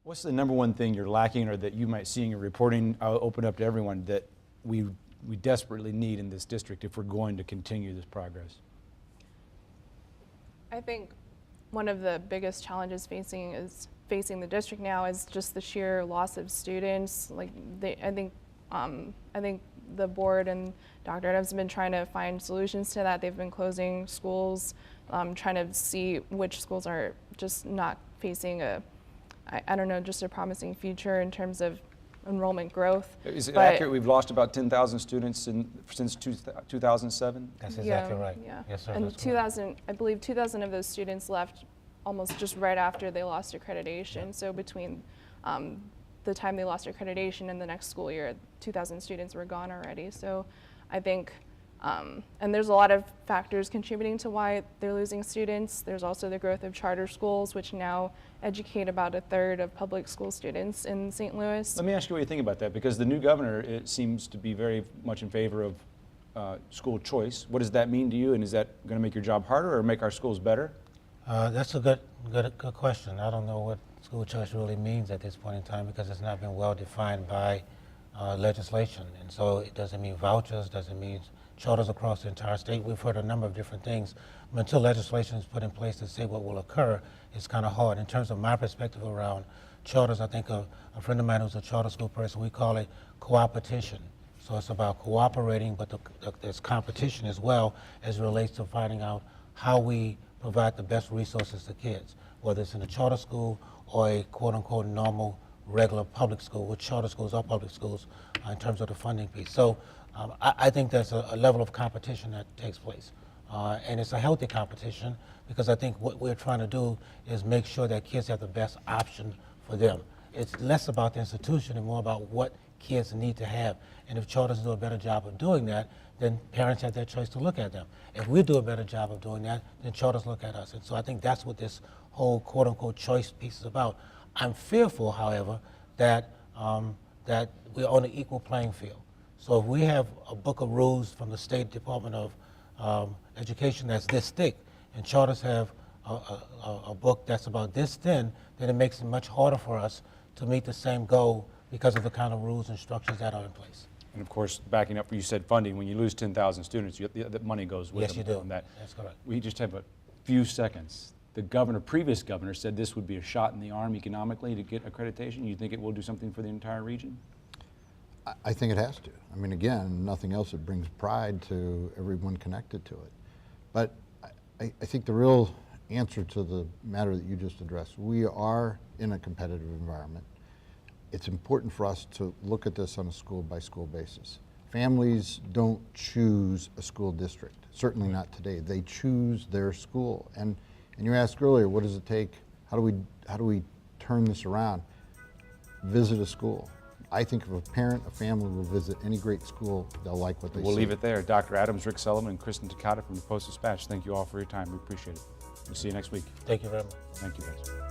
What's the number one thing you're lacking or that you might see in your reporting, open up to everyone, that we desperately need in this district if we're going to continue this progress? I think one of the biggest challenges facing the district now is just the sheer loss of students. Like I think the board and Dr. Adams have been trying to find solutions to that. They've been closing schools, trying to see which schools are just not facing I don't know, just a promising future in terms of enrollment growth. Is it accurate we've lost about 10,000 students since 2007? That's exactly right. Yeah. Yes, sir. And I believe 2,000 of those students left almost just right after they lost accreditation. Yeah. So between the time they lost accreditation and the next school year, 2,000 students were gone already. So I think, and there's a lot of factors contributing to why they're losing students. There's also the growth of charter schools, which now educate about a third of public school students in St. Louis. Let me ask you what you think about that, because the new governor, it seems to be very much in favor of school choice. What does that mean to you, and is that going to make your job harder or make our schools better? That's a good question. I don't know what school choice really means at this point in time, because it's not been well defined by legislation. And so it doesn't mean vouchers, doesn't mean charters across the entire state. We've heard a number of different things. But until legislation is put in place to say what will occur, it's kind of hard. In terms of my perspective around charters, I think a friend of mine who's a charter school person, we call it co-opetition. So it's about cooperating, but there's competition as well as it relates to finding out how we provide the best resources to kids, whether it's in a charter school or a quote-unquote normal, regular public school, which charter schools are public schools in terms of the funding piece. So I think there's a level of competition that takes place. And it's a healthy competition, because I think what we're trying to do is make sure that kids have the best option for them. It's less about the institution and more about what kids need to have. And if charters do a better job of doing that, then parents have their choice to look at them. If we do a better job of doing that, then charters look at us. And so I think that's what this whole quote-unquote choice piece is about. I'm fearful, however, that that we're on an equal playing field. So if we have a book of rules from the State Department of Education that's this thick, and charters have a book that's about this thin, then it makes it much harder for us to meet the same goal because of the kind of rules and structures that are in place. And of course, backing up what you said, funding, when you lose 10,000 students, the money goes with them. Yes, you do. On that. That's correct. We just have a few seconds. The previous governor said this would be a shot in the arm economically to get accreditation. You think it will do something for the entire region? I think it has to. I mean, again, nothing else, it brings pride to everyone connected to it. But I think the real answer to the matter that you just addressed, we are in a competitive environment. It's important for us to look at this on a school-by-school basis. Families don't choose a school district, certainly not today. They choose their school. And you asked earlier, what does it take? How do we turn this around? Visit a school. I think if a parent, a family will visit any great school, they'll like what they see. We'll leave it there. Dr. Adams, Rick Sullivan, and Kristen Takata from the Post-Dispatch, thank you all for your time. We appreciate it. We'll see you next week. Thank you very much. Thank you, guys.